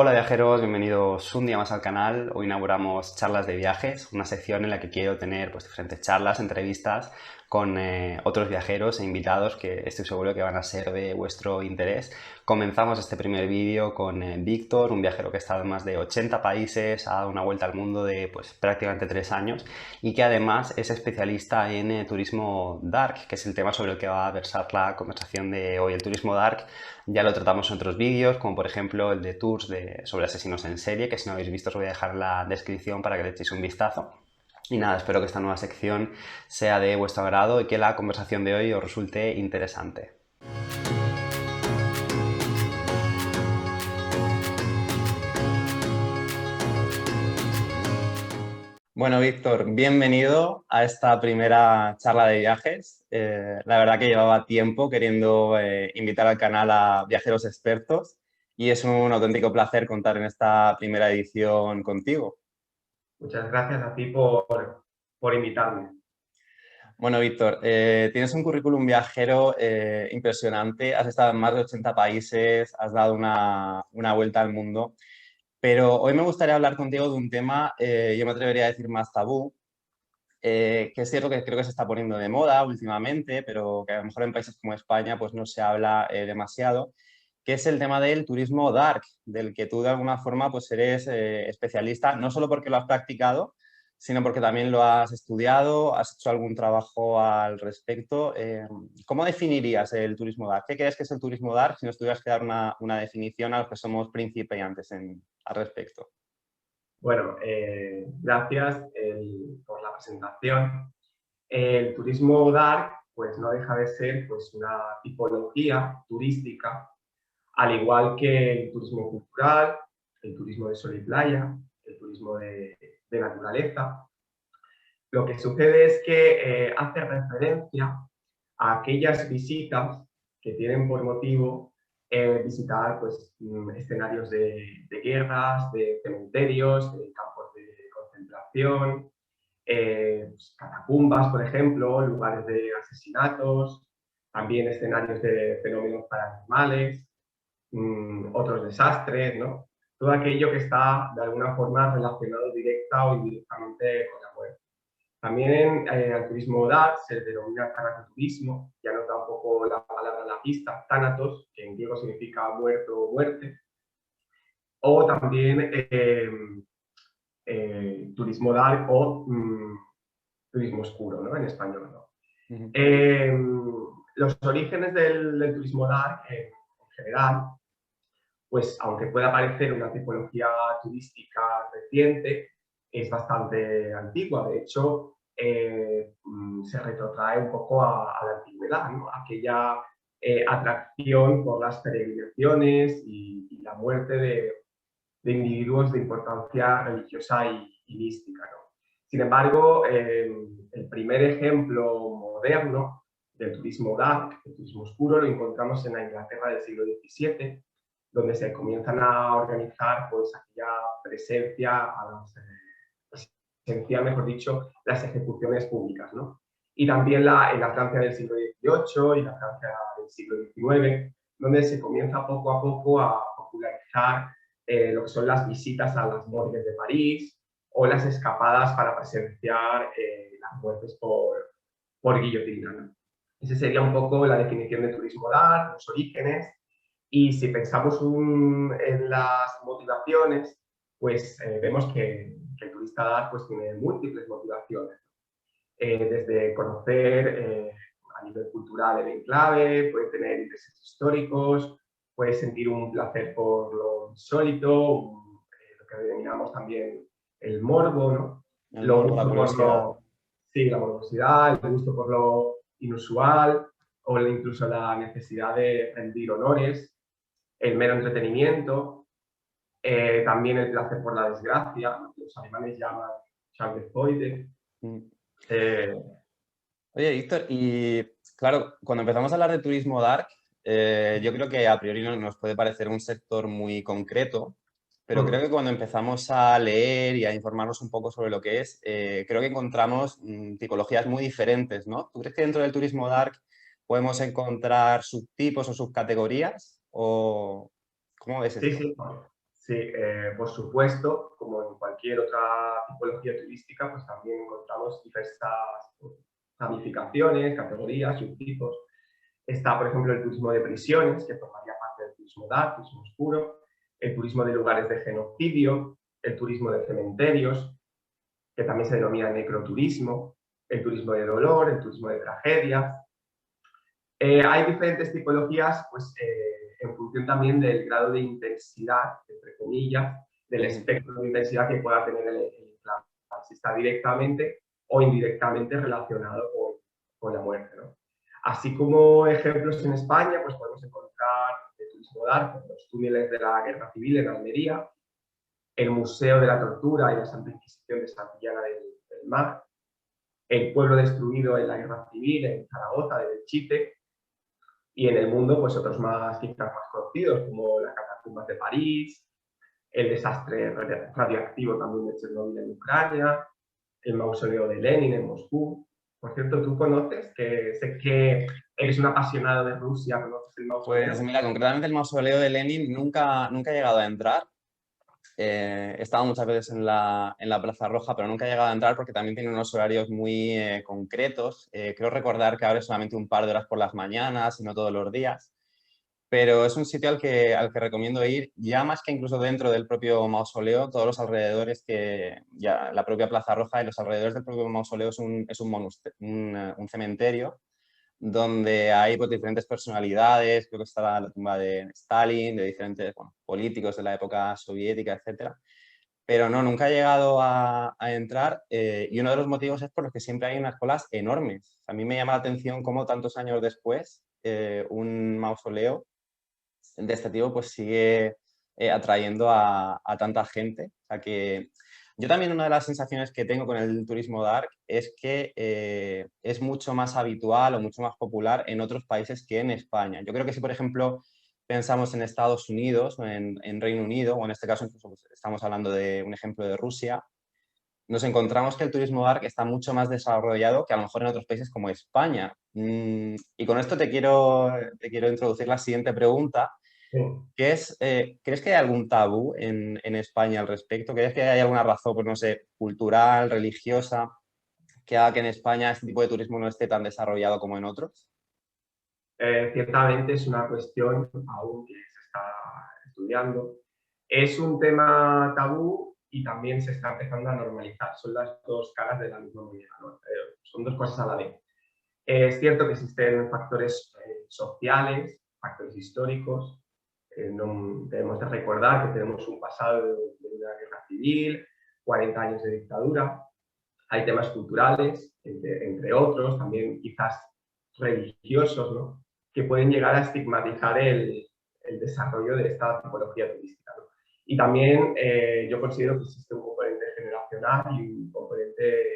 Hola viajeros, bienvenidos un día más al canal. Hoy inauguramos charlas de viajes, una sección en la que quiero tener diferentes charlas, entrevistas con otros viajeros e invitados que estoy seguro que van a ser de vuestro interés. Comenzamos este primer vídeo con Víctor, un viajero que ha estado en más de 80 países, ha dado una vuelta al mundo de prácticamente 3 años y que además es especialista en turismo dark, que es el tema sobre el que va a versar la conversación de hoy. El turismo dark ya lo tratamos en otros vídeos, como por ejemplo el de tours sobre asesinos en serie, que si no habéis visto os voy a dejar en la descripción para que le echéis un vistazo. Y nada, espero que esta nueva sección sea de vuestro agrado y que la conversación de hoy os resulte interesante. Bueno, Víctor, bienvenido a esta primera charla de viajes. La verdad que llevaba tiempo queriendo invitar al canal a viajeros expertos y es un auténtico placer contar en esta primera edición contigo. Muchas gracias a ti por invitarme. Bueno, Víctor, tienes un currículum viajero impresionante, has estado en más de 80 países, has dado una vuelta al mundo, pero hoy me gustaría hablar contigo de un tema, yo me atrevería a decir más tabú, que es cierto que creo que se está poniendo de moda últimamente, pero que a lo mejor en países como España pues no se habla demasiado, que es el tema del turismo dark, del que tú de alguna forma pues eres especialista, no solo porque lo has practicado, sino porque también lo has estudiado, has hecho algún trabajo al respecto. ¿Cómo definirías el turismo dark? ¿Qué crees que es el turismo dark si nos tuvieras que dar una definición a los que somos principiantes al respecto? Bueno, gracias por la presentación. El turismo dark pues no deja de ser pues una tipología turística, al igual que el turismo cultural, el turismo de sol y playa, el turismo de naturaleza. Lo que sucede es que hace referencia a aquellas visitas que tienen por motivo visitar pues, escenarios de guerras, de cementerios, de campos de concentración, pues, catacumbas, por ejemplo, lugares de asesinatos, también escenarios de fenómenos paranormales, otros desastres, ¿no? Todo aquello que está de alguna forma relacionado directa o indirectamente con la muerte. También al turismo dark se le denomina tanatoturismo, ya nos da un poco la palabra la pista, thanatos, que en griego significa muerto o muerte, o también turismo dark o turismo oscuro, ¿no? En español, ¿no? Ujú. Los orígenes del turismo dark en general, pues aunque pueda parecer una tipología turística reciente, es bastante antigua. De hecho, se retrotrae un poco a la antigüedad, ¿no? Aquella atracción por las peregrinaciones y la muerte de individuos de importancia religiosa y mística, ¿no? Sin embargo, el primer ejemplo moderno del turismo dark, el turismo oscuro, lo encontramos en la Inglaterra del siglo XVII, donde se comienzan a organizar pues, aquella presencia, presencia, mejor dicho, las ejecuciones públicas, ¿no? Y también en la Francia del siglo XVIII y la Francia del siglo XIX, donde se comienza poco a poco a popularizar lo que son las visitas a las morgues de París o las escapadas para presenciar las muertes por guillotina, ¿no? Esa sería un poco la definición de turismo dark, los orígenes. Y si pensamos en las motivaciones, pues vemos que el turista dark pues, tiene múltiples motivaciones. Desde conocer a nivel cultural el enclave, puede tener intereses históricos, puede sentir un placer por lo insólito, lo que denominamos también el morbo, ¿no? El Lo morbo, la gusto por curiosidad. lo, sí, la morbosidad, el gusto por lo inusual, o incluso la necesidad de rendir honores, el mero entretenimiento, también el placer por la desgracia, lo que los alemanes llaman Schadenfreude. Mm. Eh, Oye, Víctor, y claro, cuando empezamos a hablar de turismo dark, yo creo que a priori nos puede parecer un sector muy concreto, pero creo que cuando empezamos a leer y a informarnos un poco sobre lo que es, creo que encontramos tipologías muy diferentes, ¿no? ¿Tú crees que dentro del turismo dark podemos encontrar subtipos o subcategorías? ¿O cómo ves Sí, esto? Sí, por supuesto, como en cualquier otra tipología turística, pues también encontramos diversas ramificaciones, categorías, subtipos. Está, por ejemplo, el turismo de prisiones, que formaría parte del turismo dark, turismo oscuro, el turismo de lugares de genocidio, el turismo de cementerios, que también se denomina necroturismo, el turismo de dolor, el turismo de tragedias. Hay diferentes tipologías, pues, en función también del grado de intensidad, entre comillas, del espectro de intensidad que pueda tener el enclave, si está directamente o indirectamente relacionado con la muerte, ¿no? Así como ejemplos en España, pues podemos encontrar el turismo dark, los túneles de la Guerra Civil en Almería, el Museo de la Tortura y la Santa Inquisición de Santillana del Mar, el pueblo destruido en la Guerra Civil en Zaragoza, de Belchite, y en el mundo, pues otros más, quizás más conocidos, como las catacumbas de París, el desastre radioactivo también de Chernobyl en Ucrania, el mausoleo de Lenin en Moscú. Por cierto, tú conoces, que sé que eres un apasionado de Rusia, ¿conoces el Pues mausoleo? mira, concretamente el mausoleo de Lenin nunca he llegado a entrar. He estado muchas veces en la Plaza Roja, pero nunca he llegado a entrar porque también tiene unos horarios muy concretos. Creo recordar que abre solamente un par de horas por las mañanas y no todos los días. Pero es un sitio al que recomiendo ir, ya más que incluso dentro del propio mausoleo, todos los alrededores, que ya la propia Plaza Roja y los alrededores del propio mausoleo un cementerio donde hay pues, diferentes personalidades. Creo que está la tumba de Stalin, de diferentes políticos de la época soviética, etcétera. Pero no, nunca he llegado a entrar, y uno de los motivos es por los que siempre hay unas colas enormes. A mí me llama la atención cómo tantos años después un mausoleo de este tipo pues sigue atrayendo a tanta gente. O sea que yo también, una de las sensaciones que tengo con el turismo dark es que es mucho más habitual o mucho más popular en otros países que en España. Yo creo que si, por ejemplo, pensamos en Estados Unidos o en Reino Unido, o en este caso incluso pues, estamos hablando de un ejemplo de Rusia, nos encontramos que el turismo dark está mucho más desarrollado que a lo mejor en otros países como España. Y con esto te quiero introducir la siguiente pregunta, Sí. que es, ¿crees que hay algún tabú en España al respecto? ¿Crees que hay alguna razón, pues no sé, cultural, religiosa, que haga que en España este tipo de turismo no esté tan desarrollado como en otros? Ciertamente es una cuestión aún que se está estudiando. Es un tema tabú y también se está empezando a normalizar. Son las dos caras de la misma moneda, ¿no? Son dos cosas a la vez. Es cierto que existen factores sociales, factores históricos. No, debemos de recordar que tenemos un pasado de una guerra civil, 40 años de dictadura. Hay temas culturales, entre otros, también quizás religiosos, ¿no?, que pueden llegar a estigmatizar el desarrollo de esta tipología turística, ¿no? Y también yo considero que existe un componente generacional y un componente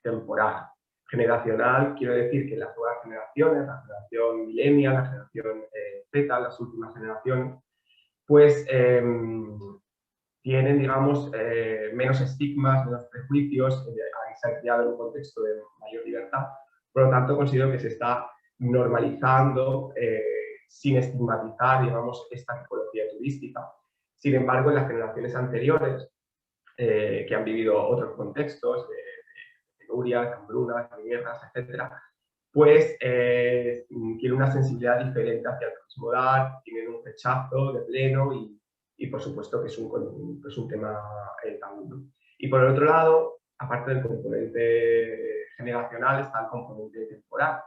temporal. Generacional, quiero decir que las nuevas generaciones, la generación millennial, la generación Z, las últimas generaciones, pues tienen, digamos, menos estigmas, menos prejuicios, se han criado en un contexto de mayor libertad. Por lo tanto, considero que se está normalizando, sin estigmatizar, digamos, esta tipología turística. Sin embargo, en las generaciones anteriores, que han vivido otros contextos, de penurias, de hambrunas, de guerras, etcétera, pues tienen una sensibilidad diferente hacia el turismo dark, tienen un rechazo de pleno y por supuesto que es un tema tabú, ¿no? Y por el otro lado, aparte del componente generacional, está el componente temporal.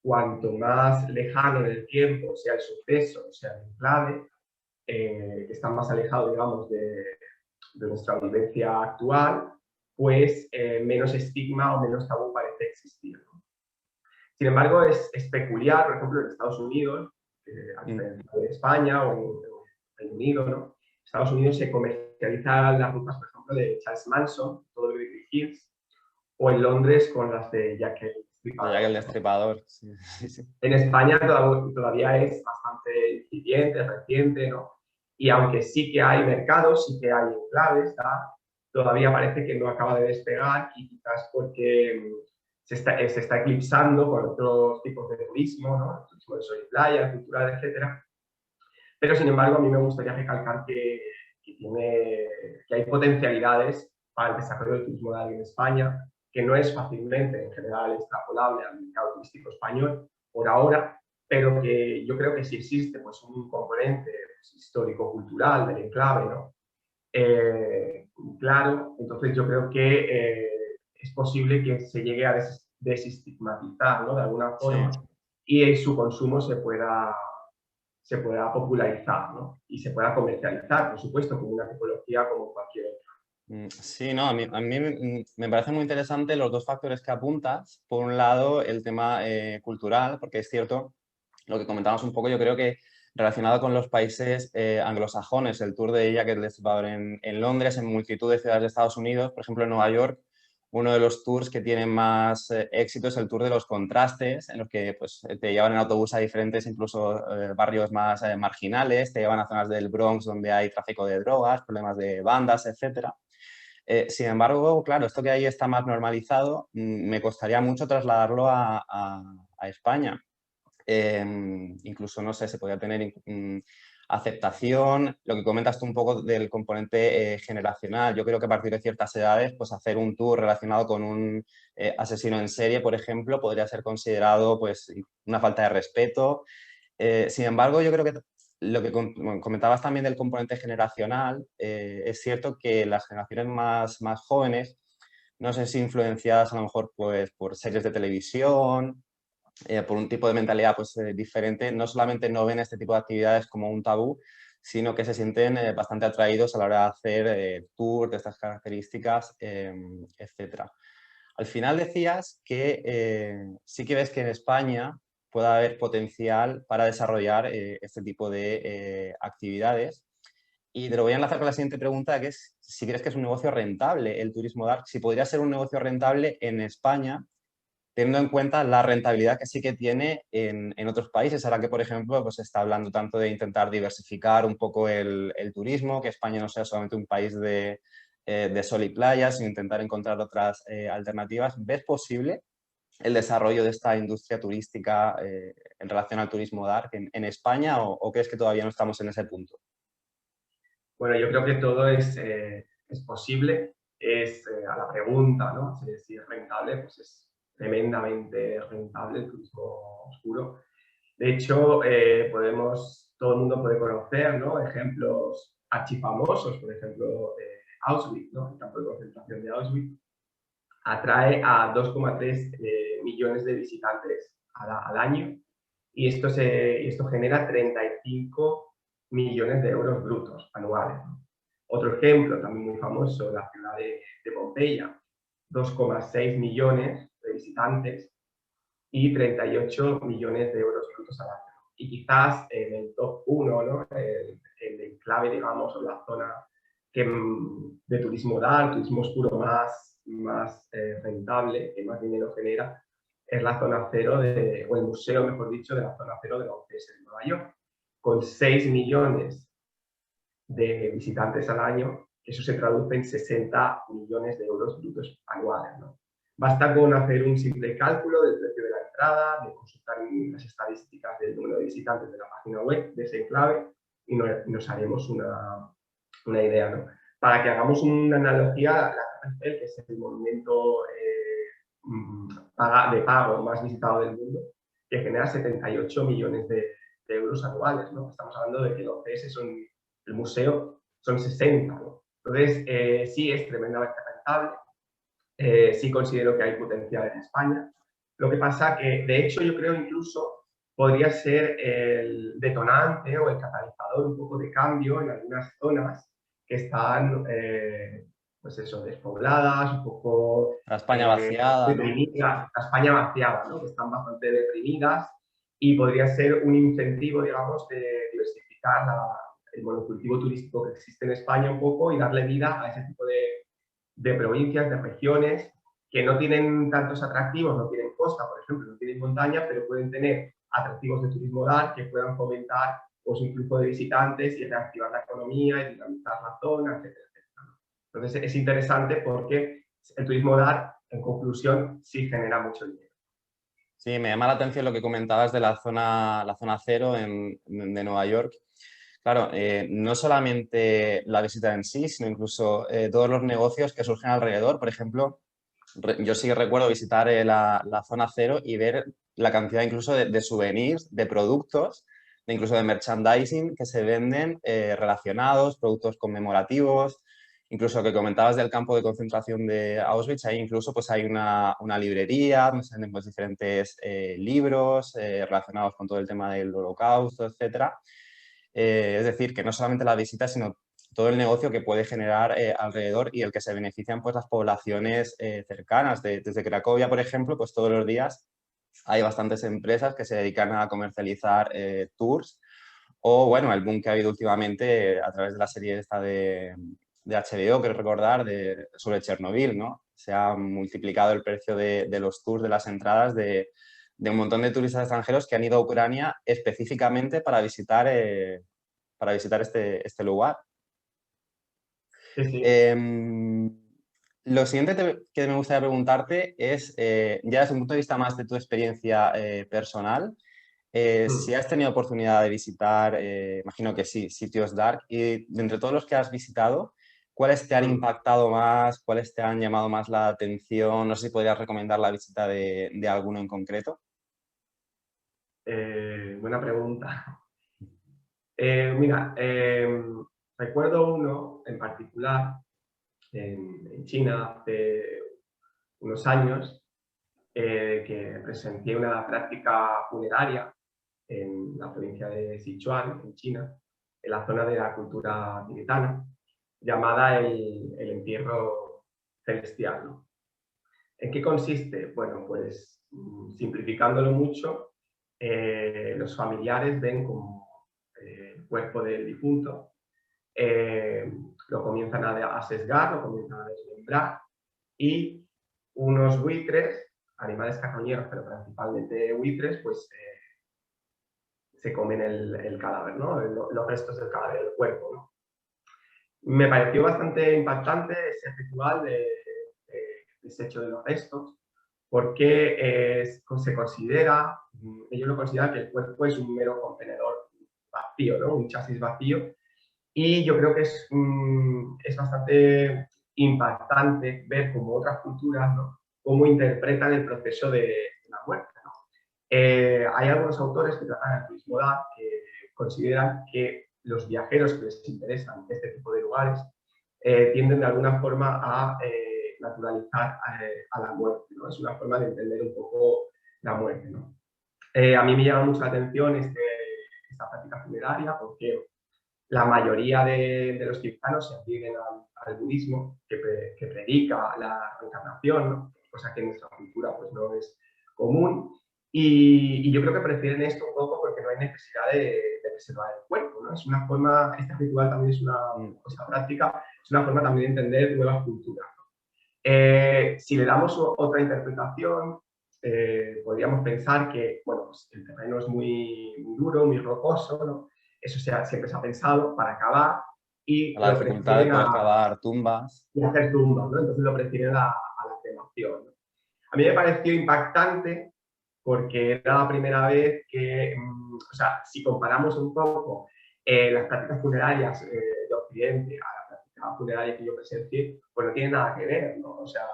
Cuanto más lejano en el tiempo sea el suceso, sea el enclave, que está más alejado, digamos, de nuestra vivencia actual, pues menos estigma o menos tabú parece existir, ¿no? Sin embargo, es peculiar, por ejemplo, en Estados Unidos, a diferencia de España o en Reino Unido, ¿no? En Estados Unidos se comercializan las rutas, por ejemplo, de Charles Manson, todo Beverly Hills, o en Londres con las de Jack el De Jack el Destripador, ¿no? Destripador. Sí, sí, sí. En España todavía es bastante incipiente, reciente, ¿no? Y aunque sí que hay mercados, sí que hay enclaves, todavía parece que no acaba de despegar, y quizás porque se está eclipsando con otros tipos de turismo, ¿no? El turismo de sol y playa, cultural, etcétera. Pero, sin embargo, a mí me gustaría recalcar que que hay potencialidades para el desarrollo del turismo dark en España, que no es fácilmente en general extrapolable al mercado turístico español por ahora, pero que yo creo que sí existe pues, un componente pues, histórico-cultural del enclave, ¿no? Claro, entonces yo creo que es posible que se llegue a desestigmatizar, ¿no? De alguna Sí. forma y su consumo se pueda popularizar, ¿no? Y se pueda comercializar, por supuesto, como una tipología como cualquier otra. Sí, no, a mí me parece muy interesante los dos factores que apuntas. Por un lado, el tema cultural, porque es cierto, lo que comentábamos un poco, yo creo que relacionado con los países anglosajones, el tour de ella que les va a ver en Londres, en multitud de ciudades de Estados Unidos, por ejemplo en Nueva York, uno de los tours que tienen más éxito es el tour de los contrastes, en los que pues, te llevan en autobús a diferentes, incluso barrios más marginales, te llevan a zonas del Bronx donde hay tráfico de drogas, problemas de bandas, etcétera. Sin embargo, claro, esto que ahí está más normalizado, me costaría mucho trasladarlo a España. Incluso, no sé, se podría tener aceptación, lo que comentas tú un poco del componente generacional. Yo creo que a partir de ciertas edades, pues hacer un tour relacionado con un asesino en serie, por ejemplo, podría ser considerado pues una falta de respeto. Sin embargo, yo creo que lo que comentabas también del componente generacional, es cierto que las generaciones más jóvenes, no sé si influenciadas a lo mejor pues, por series de televisión, por un tipo de mentalidad pues, diferente, no solamente no ven este tipo de actividades como un tabú, sino que se sienten bastante atraídos a la hora de hacer tours de estas características, etcétera. Al final decías que sí que ves que en España puede haber potencial para desarrollar este tipo de actividades. Y te lo voy a enlazar con la siguiente pregunta, que es si crees que es un negocio rentable el turismo dark, si podría ser un negocio rentable en España, teniendo en cuenta la rentabilidad que sí que tiene en otros países. Ahora que, por ejemplo, pues se está hablando tanto de intentar diversificar un poco el turismo, que España no sea solamente un país de sol y playa, sino intentar encontrar otras alternativas. ¿Ves posible el desarrollo de esta industria turística en relación al turismo dark en España o crees que todavía no estamos en ese punto? Bueno, yo creo que todo es posible. A la pregunta, ¿no? Si es rentable, pues es tremendamente rentable el turismo oscuro. De hecho, todo el mundo puede conocer, ¿no? Ejemplos archifamosos, por ejemplo, Auschwitz, ¿no? El campo de concentración de Auschwitz atrae a 2,3 millones de visitantes al año y esto genera 35 millones de euros brutos anuales, ¿no? Otro ejemplo también muy famoso, la ciudad de Pompeya, 2,6 millones de visitantes y 38 millones de euros brutos al año. Y quizás en el top 1, ¿no? el enclave, digamos, o la zona de turismo dark, turismo oscuro más rentable, que más dinero genera, es la zona cero, o el museo, mejor dicho, de la zona cero de la OCS de Nueva York, con 6 millones de visitantes al año, eso se traduce en 60 millones de euros brutos anuales, ¿no? Basta con hacer un simple cálculo del precio de la entrada, de consultar las estadísticas del número de visitantes de la página web de ese enclave y nos haremos una idea, ¿no? Para que hagamos una analogía, la Torre Eiffel, que es el monumento de pago más visitado del mundo, que genera 78 millones de euros anuales, ¿no? Estamos hablando de que los OCS el museo son 60, ¿no? Entonces, sí es tremendamente rentable, sí considero que hay potencial en España. Lo que pasa que, de hecho, yo creo incluso podría ser el detonante o el catalizador un poco de cambio en algunas zonas que están, pues eso, despobladas, un poco La España vaciada, ¿no? deprimidas, la España vaciada, ¿no? Que están bastante deprimidas y podría ser un incentivo, digamos, de diversificar el monocultivo turístico que existe en España un poco y darle vida a ese tipo de provincias, de regiones que no tienen tantos atractivos, no tienen costa, por ejemplo, no tienen montaña, pero pueden tener atractivos de turismo dar que puedan fomentar pues, un flujo de visitantes y reactivar la economía y dinamizar la zona, etcétera, etcétera. Entonces es interesante porque el turismo dar, en conclusión, sí genera mucho dinero. Sí, me llama la atención lo que comentabas de la zona cero de Nueva York. Claro, no solamente la visita en sí, sino incluso todos los negocios que surgen alrededor. Por ejemplo, yo sí que recuerdo visitar la zona cero y ver la cantidad incluso de souvenirs, de productos, incluso de merchandising que se venden relacionados, productos conmemorativos, incluso que comentabas del campo de concentración de Auschwitz, ahí incluso pues hay una librería donde se venden pues, diferentes libros relacionados con todo el tema del Holocausto, etcétera. Es decir, que no solamente la visita, sino todo el negocio que puede generar alrededor y el que se benefician pues, las poblaciones cercanas. Desde Cracovia, por ejemplo, pues todos los días hay bastantes empresas que se dedican a comercializar tours o, bueno, el boom que ha habido últimamente a través de la serie esta de HBO, quiero recordar, sobre Chernobyl, ¿no? Se ha multiplicado el precio de los tours, de las entradas de un montón de turistas extranjeros que han ido a Ucrania específicamente para visitar este lugar. Sí, sí. Lo siguiente que me gustaría preguntarte es, ya desde un punto de vista más de tu experiencia personal, si Mm. has tenido oportunidad de visitar, imagino que sí, sitios dark, y de entre todos los que has visitado, ¿cuáles te han Mm. impactado más? ¿Cuáles te han llamado más la atención? No sé si podrías recomendar la visita de alguno en concreto. Buena pregunta. Mira, recuerdo uno en particular en China hace unos años que presencié una práctica funeraria en la provincia de Sichuan, en China, en la zona de la cultura tibetana, llamada el entierro celestial, ¿no? ¿En qué consiste? Bueno, pues simplificándolo mucho, los familiares ven como el cuerpo del difunto, eh, lo comienzan a sesgar, lo comienzan a desmembrar y unos buitres, animales carroñeros, pero principalmente buitres, pues se comen el cadáver, ¿no? Los restos del cadáver, del cuerpo, ¿no? Me pareció bastante impactante ese ritual de desecho de los restos, porque se considera, ellos lo consideran que el cuerpo es un mero contenedor vacío, ¿no? Un chasis vacío, y yo creo que es bastante impactante ver cómo otras culturas, ¿no? Cómo interpretan el proceso de la muerte, ¿no? Hay algunos autores que tratan el turismo DAR que consideran que los viajeros que les interesan este tipo de lugares tienden de alguna forma a naturalizar a la muerte, ¿no? Es una forma de entender un poco la muerte, ¿no? A mí me llama mucho la atención esta práctica funeraria porque la mayoría de los tibetanos se adhieren al budismo que predica la reencarnación, ¿no? Cosa que en nuestra cultura pues, no es común. Y yo creo que prefieren esto un poco porque no hay necesidad de preservar el cuerpo, ¿no? Es una forma, este ritual también es una, esta práctica, es una forma también de entender nuevas culturas, ¿no? Si le damos otra interpretación, podríamos pensar que, bueno, pues el terreno es muy, muy duro, muy rocoso, ¿no? Eso siempre se ha pensado para cavar y La lo dificultad de prefieren poder cavar tumbas. y hacer tumbas, ¿no? Entonces lo prefieren a la cremación, ¿no? A mí me pareció impactante porque era la primera vez que, o sea, si comparamos un poco las prácticas funerarias de Occidente a la práctica funeraria que yo presencié, pues no tiene nada que ver, ¿no? O sea,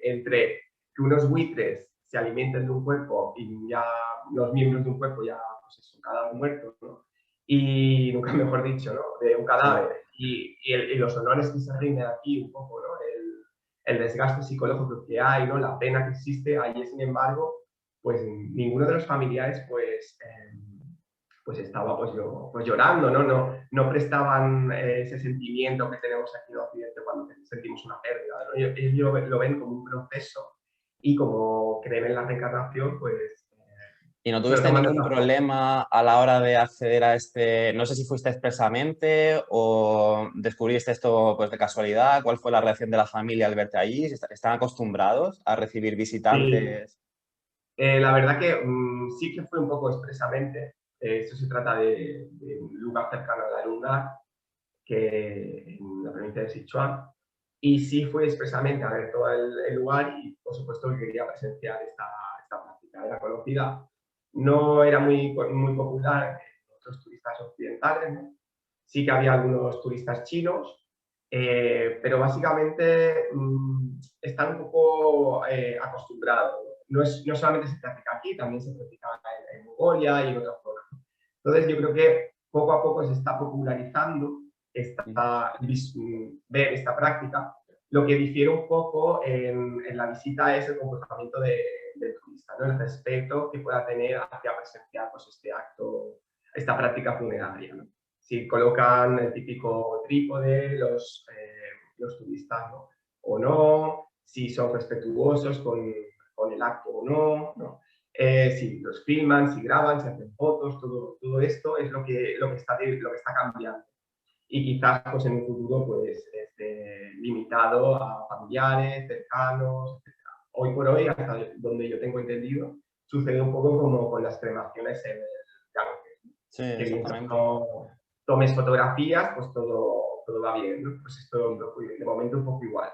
entre que unos buitres se alimenten de un cuerpo y ya los miembros de un cuerpo ya, pues es un cadáver muerto, ¿no? Y nunca mejor dicho, ¿no? De un Sí. cadáver y los honores que se rinden aquí un poco, ¿no? El desgaste psicológico que hay, ¿no? La pena que existe, allí sin embargo, pues ninguno de los familiares pues estaba pues llorando, ¿no? No prestaban ese sentimiento que tenemos aquí en Occidente cuando sentimos una pérdida, ¿no? Ellos lo ven como un proceso y como creen en la reencarnación, pues ¿Y no se lo tuviste toman de ningún otra forma. problema a la hora de acceder a este, no sé si fuiste expresamente o descubriste esto pues de casualidad? ¿Cuál fue la reacción de la familia al verte allí? ¿Están acostumbrados a recibir Sí, visitantes? la verdad que sí que fue un poco expresamente. Esto se trata de un lugar cercano a la Luna, que en la provincia de Sichuan, y sí fui expresamente a ver todo el lugar y por supuesto que quería presenciar esta práctica. Era conocida, no era muy popular entre otros turistas occidentales, ¿no? sí que había algunos turistas chinos, pero básicamente están un poco acostumbrados. No solamente se practica aquí, también se practica en Mongolia y en otras zonas. Entonces yo creo que poco a poco se está popularizando ver esta práctica. Lo que difiere un poco en la visita es el comportamiento del turista, ¿no? El respeto que pueda tener hacia presenciar pues, este acto, esta práctica funeraria, ¿no? Si colocan el típico trípode los turistas, ¿no? O no, si son respetuosos con el acto o no, ¿no? Si los filman, si graban, si hacen fotos, todo esto es lo que está cambiando. Y quizás pues, en un futuro pues, esté limitado a familiares, cercanos, etc. Hoy por hoy, hasta donde yo tengo entendido, sucede un poco como con las cremaciones en el Ganges. Sí, Que mientras exactamente. no tomes fotografías, pues todo va bien, ¿no? Pues esto de momento un poco igual.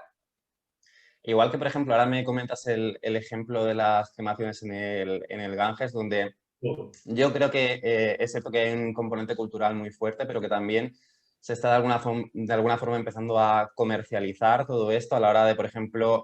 Igual que, por ejemplo, ahora me comentas el ejemplo de las cremaciones en el Ganges, donde Sí. yo creo que es cierto que hay un componente cultural muy fuerte, pero que también se está de alguna forma empezando a comercializar todo esto a la hora de, por ejemplo,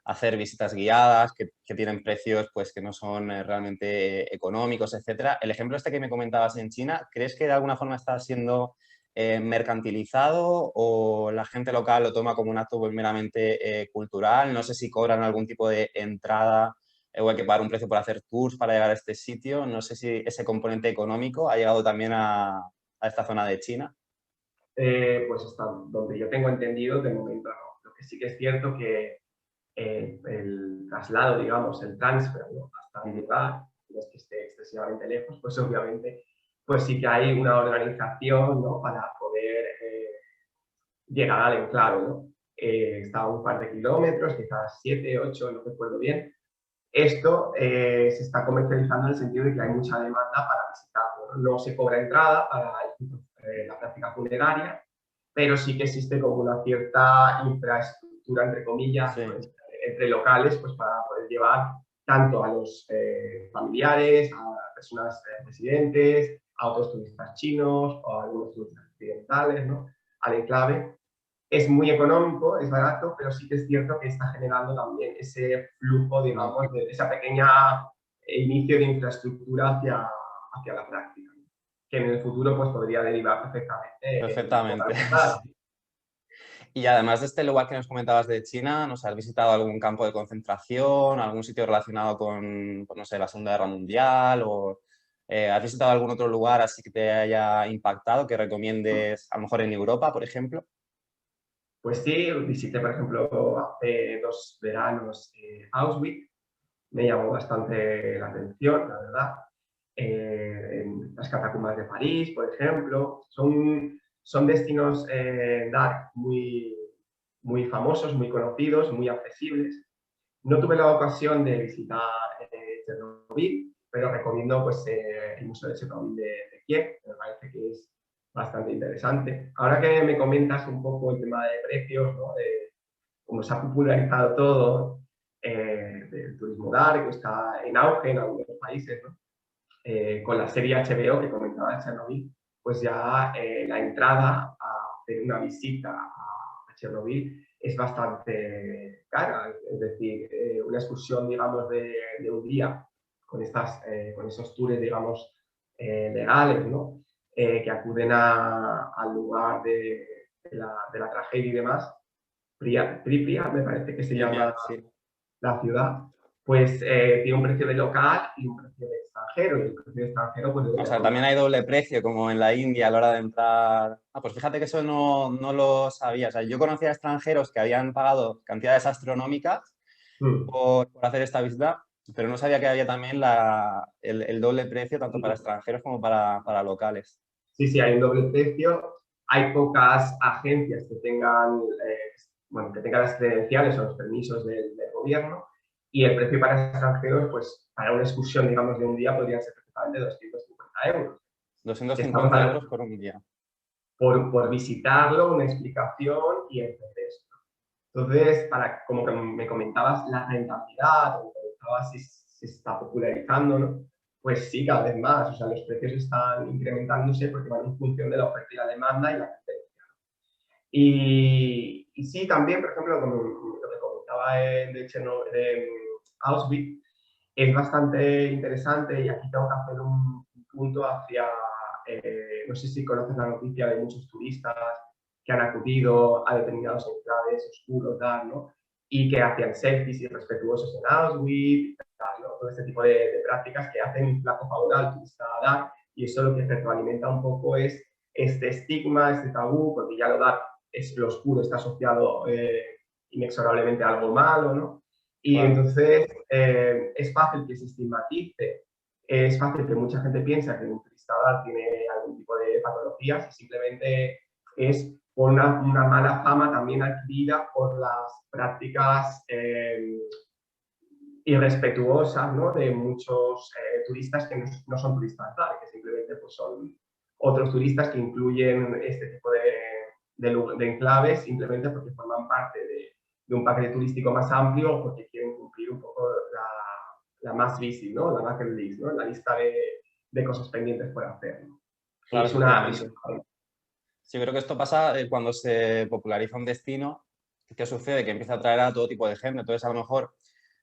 hacer visitas guiadas que tienen precios pues, que no son realmente económicos, etcétera. El ejemplo este que me comentabas en China, ¿crees que de alguna forma está siendo mercantilizado o la gente local lo toma como un acto meramente cultural? No sé si cobran algún tipo de entrada o hay que pagar un precio por hacer tours para llegar a este sitio. No sé si ese componente económico ha llegado también a esta zona de China. Pues hasta donde yo tengo entendido, de momento no. Lo que sí que es cierto que el traslado, digamos, el transfer, ¿no? Hasta un lugar, no es que esté excesivamente lejos, pues obviamente pues sí que hay una organización, ¿no? Para poder llegar al enclave, ¿no? Está a un par de kilómetros, quizás 7, 8, no recuerdo bien. Esto se está comercializando en el sentido de que hay mucha demanda para visitarlo, ¿no? No se cobra entrada para la práctica funeraria, pero sí que existe como una cierta infraestructura, entre comillas, Sí. pues, entre locales, pues para poder llevar tanto a los familiares, a personas residentes, a otros turistas chinos o a algunos turistas occidentales, ¿no? Al enclave. Es muy económico, es barato, pero sí que es cierto que está generando también ese flujo, digamos, de esa pequeña inicio de infraestructura hacia la práctica, ¿no? Que en el futuro pues, podría derivar perfectamente en Perfectamente. otra. Y además de este lugar que nos comentabas de China, ¿nos has visitado algún campo de concentración, algún sitio relacionado con, pues, no sé, la Segunda Guerra Mundial? ¿O has visitado algún otro lugar así que te haya impactado, que recomiendes, a lo mejor en Europa, por ejemplo? Pues sí, visité, por ejemplo, hace 2 veranos Auschwitz, me llamó bastante la atención, la verdad. En las catacumbas de París, por ejemplo, son destinos dark muy famosos, muy conocidos, muy accesibles. No tuve la ocasión de visitar Chernobyl, pero recomiendo pues, el Museo de Chernobyl de Kiev, me parece que es bastante interesante. Ahora que me comentas un poco el tema de precios, ¿no? De cómo se ha popularizado todo, del turismo dark, que está en auge en algunos países, ¿no? Con la serie HBO que comentaba de Chernobyl, pues ya la entrada a hacer una visita a Chernobyl es bastante cara, es decir, una excursión, digamos, de un día con esos tours, digamos, legales, ¿no? Que acuden al lugar de la tragedia y demás, Pripyat, me parece que se llama Sí. la ciudad, pues tiene un precio de local y un precio de extranjero, y el precio de extranjero pues O debería sea, también rondar. hay doble precio, como en la India a la hora de entrar. Ah, pues fíjate que eso no lo sabía. O sea, yo conocía extranjeros que habían pagado cantidades astronómicas por hacer esta visita, pero no sabía que había también el doble precio tanto para extranjeros como para locales. Sí, sí, hay un doble precio. Hay pocas agencias que tengan, bueno, que tengan las credenciales o los permisos del gobierno, y el precio para extranjeros, pues para una excursión, digamos, de un día podría ser perfectamente 250 euros. Estamos 250 hablando euros por un día. por visitarlo, una explicación y el proceso. Entonces, como me comentabas, la rentabilidad, o comentabas si se está popularizando, ¿no? Pues sí, cada vez más. O sea, los precios están incrementándose porque van en función de la oferta y la demanda y la competencia. Y sí, también, por ejemplo, como lo que comentaba de Auschwitz, es bastante interesante y aquí tengo que hacer un punto hacia, no sé si conoces la noticia de muchos turistas que han acudido a determinados enclaves oscuros, tal, ¿no? Y que hacían selfies irrespetuosos en Auschwitz, tal, ¿no? Todo este tipo de prácticas que hacen un flaco favor al turista dark, y eso lo que retroalimenta un poco es este estigma, este tabú, porque ya lo dark, es lo oscuro, está asociado inexorablemente a algo malo, ¿no? Y Claro. entonces es fácil que se estigmatice, es fácil que mucha gente piensa que un turista dark tiene algún tipo de patologías y simplemente es por una mala fama también adquirida por las prácticas irrespetuosas, ¿no? De muchos turistas que no son turistas dark, que simplemente pues, son otros turistas que incluyen este tipo de enclaves simplemente porque forman parte de un paquete turístico más amplio o porque quieren cumplir un poco la más visible, ¿no? La bucket list, ¿no? La lista de cosas pendientes por hacer, ¿no? Y Claro, es una... efectivamente. Sí, yo creo que esto pasa cuando se populariza un destino. ¿Qué sucede? Que empieza a atraer a todo tipo de gente. Entonces, a lo mejor,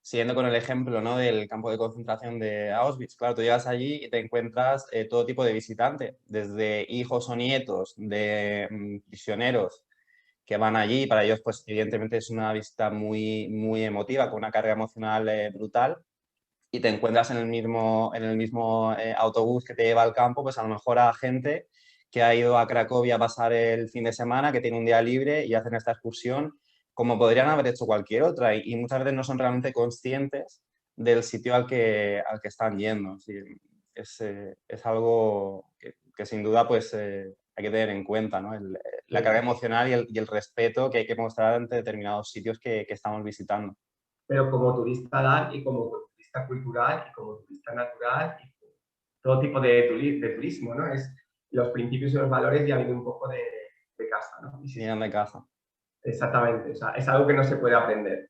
siguiendo con el ejemplo, ¿no?, del campo de concentración de Auschwitz, claro, tú llegas allí y te encuentras todo tipo de visitante, desde hijos o nietos de prisioneros que van allí. Para ellos, pues, evidentemente es una visita muy, muy emotiva, con una carga emocional brutal. Y te encuentras en el mismo autobús que te lleva al campo, pues a lo mejor a gente que ha ido a Cracovia a pasar el fin de semana, que tiene un día libre y hacen esta excursión, como podrían haber hecho cualquier otra, y muchas veces no son realmente conscientes del sitio al que están yendo. Sí, es algo que sin duda pues, hay que tener en cuenta, ¿no? La carga emocional y el respeto que hay que mostrar ante determinados sitios que estamos visitando. Pero como turista dark y como turista cultural y como turista natural y todo tipo de turismo, ¿no? Es, los principios y los valores ya vienen un poco de casa, ¿no? Y sí, Vienen de casa. exactamente, o sea, es algo que no se puede aprender.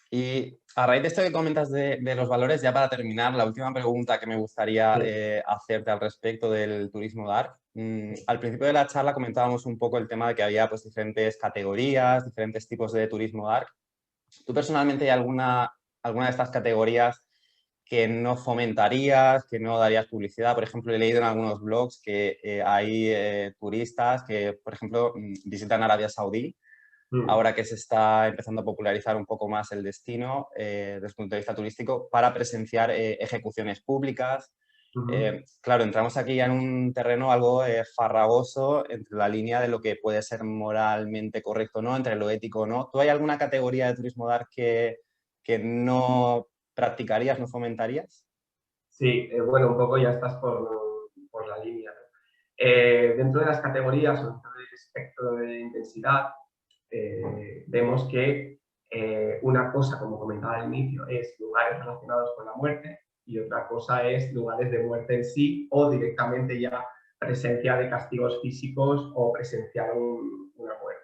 Y a raíz de esto que comentas de los valores, ya para terminar, la última pregunta que me gustaría Sí, hacerte al respecto del turismo dark. Al principio de la charla comentábamos un poco el tema de que había pues, diferentes categorías, diferentes tipos de turismo dark. ¿Tú personalmente hay alguna de estas categorías que no fomentarías, que no darías publicidad? Por ejemplo, he leído en algunos blogs que hay turistas que, por ejemplo, visitan Arabia Saudí mm, ahora que se está empezando a popularizar un poco más el destino desde el punto de vista turístico, para presenciar ejecuciones públicas. ujú. Claro, entramos aquí ya en un terreno algo farragoso entre la línea de lo que puede ser moralmente correcto o no, entre lo ético o no. ¿Tú hay alguna categoría de turismo dark que no practicarías, no fomentarías? Sí, bueno, un poco ya estás por la línea, ¿no? Dentro de las categorías o dentro del espectro de intensidad, vemos que una cosa, como comentaba al inicio, es lugares relacionados con la muerte y otra cosa es lugares de muerte en sí o directamente ya presencia de castigos físicos o presenciar una muerte.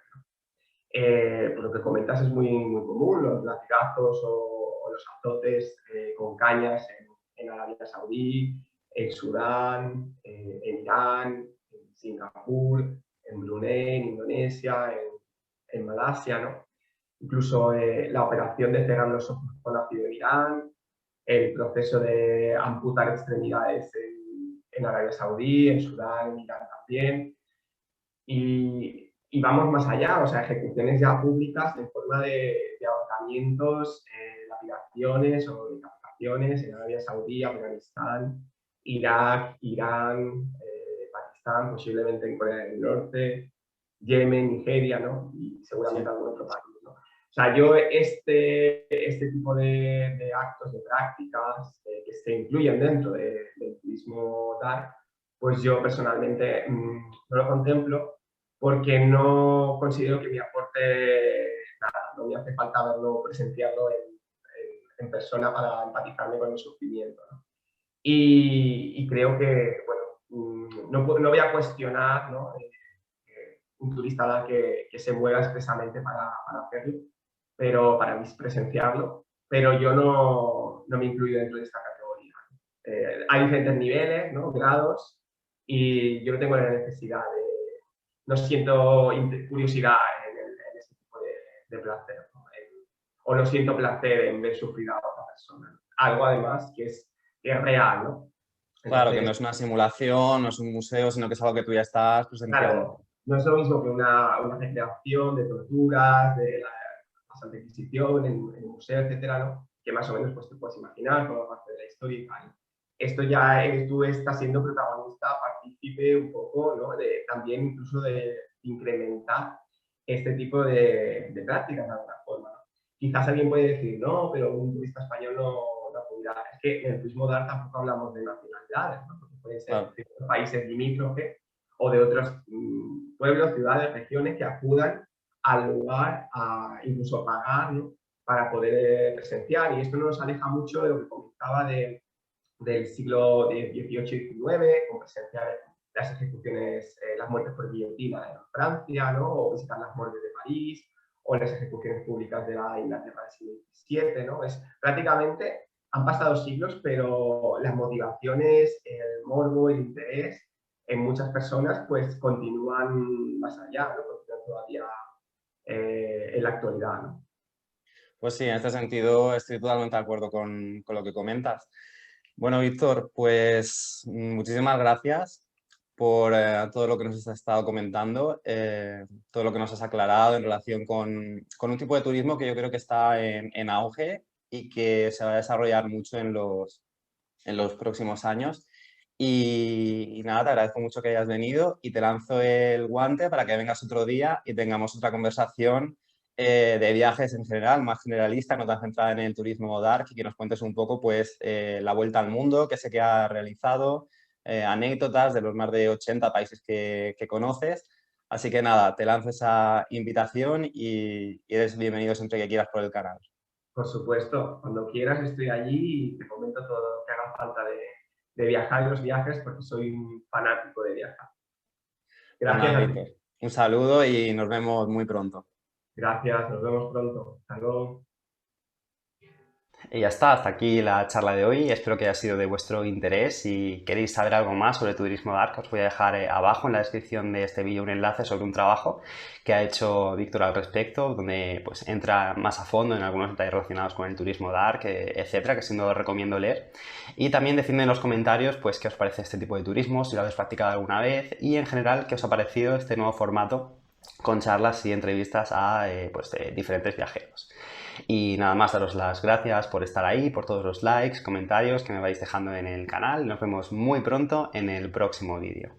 Por lo que comentas es muy, muy común, los latigazos o los azotes con cañas en Arabia Saudí, en Sudán, en Irán, en Singapur, en Brunei, en Indonesia, en Malasia, ¿no? Incluso la operación de cerrar los ojos con ácido en Irán, el proceso de amputar extremidades en Arabia Saudí, en Sudán, en Irán también. Y vamos más allá, o sea, ejecuciones ya públicas en forma de ahorcamientos, lapidaciones o decapitaciones en Arabia Saudí, Afganistán, Irak, Irán, Pakistán, posiblemente en Corea del Norte, Yemen, Nigeria, ¿no? Y seguramente Sí. algún otro país, ¿no? O sea, yo este tipo de actos, de prácticas que se incluyen dentro del turismo dark, pues yo personalmente no lo contemplo porque no considero que me aporte nada, no me hace falta verlo, presenciarlo en persona para empatizarme con el sufrimiento, ¿no? Y creo que, bueno, no voy a cuestionar, ¿no? Un turista que se mueva expresamente para hacerlo, pero para presenciarlo, pero yo no me incluyo dentro de esta categoría. hay diferentes niveles, ¿no? Grados, y yo no tengo la necesidad no siento curiosidad en ese tipo de placer, ¿no? O no siento placer en ver sufrir a otra persona. Algo además que es real, ¿no? Claro, que Entonces, no es una simulación, no es un museo, sino que es algo que tú ya estás presenciando. claro, no es lo mismo que una recreación de torturas, de la Santa Inquisición en el museo, etcétera, ¿no? Que más o menos pues, te puedes imaginar como parte de la historia y tal. Esto ya tú estás siendo protagonista, partícipe un poco, ¿no? También incluso de incrementar este tipo de prácticas de alguna forma. Quizás alguien puede decir, no, pero un turista español no acudirá. Es que en el turismo de arte tampoco hablamos de nacionalidades, ¿no? Porque pueden ser Claro. de países limítrofes o de otros pueblos, ciudades, regiones que acudan al lugar incluso a pagar, ¿no? Para poder presenciar. Y esto no nos aleja mucho de lo que comentaba del siglo XVIII y XIX, con presenciar las ejecuciones, las muertes por guillotina en Francia, ¿no? O visitar las morgues de París, o las ejecuciones públicas de la Inglaterra del siglo XVII, ¿no? Prácticamente han pasado siglos, pero las motivaciones, el morbo, el interés en muchas personas pues continúan más allá, ¿no? Continúan todavía en la actualidad, ¿no? Pues sí, en este sentido estoy totalmente de acuerdo con lo que comentas. Bueno, Víctor, pues muchísimas gracias por todo lo que nos has estado comentando, todo lo que nos has aclarado en relación con un tipo de turismo que yo creo que está en auge y que se va a desarrollar mucho en los próximos años. Y nada, te agradezco mucho que hayas venido y te lanzo el guante para que vengas otro día y tengamos otra conversación de viajes en general, más generalista, no tan centrada en el turismo dark, y que nos cuentes un poco pues la vuelta al mundo que sé que has realizado, anécdotas de los más de 80 países que conoces. Así que nada, te lanzo esa invitación y eres bienvenido siempre que quieras por el canal. Por supuesto, cuando quieras estoy allí y te comento todo lo que haga falta de viajar en los viajes porque soy un fanático de viajar. Pues Gracias nada, a ti. Víctor, un saludo y nos vemos muy pronto. Gracias, nos vemos pronto. Hasta luego. Y ya está, hasta aquí la charla de hoy. Espero que haya sido de vuestro interés. Si queréis saber algo más sobre turismo dark, os voy a dejar abajo en la descripción de este vídeo un enlace sobre un trabajo que ha hecho Víctor al respecto, donde pues entra más a fondo en algunos detalles relacionados con el turismo dark, etcétera, que sin duda os recomiendo leer. Y también decidme en los comentarios pues qué os parece este tipo de turismo, si lo habéis practicado alguna vez y en general qué os ha parecido este nuevo formato con charlas y entrevistas a diferentes viajeros. Y nada más, daros las gracias por estar ahí, por todos los likes, comentarios que me vais dejando en el canal. Nos vemos muy pronto en el próximo vídeo.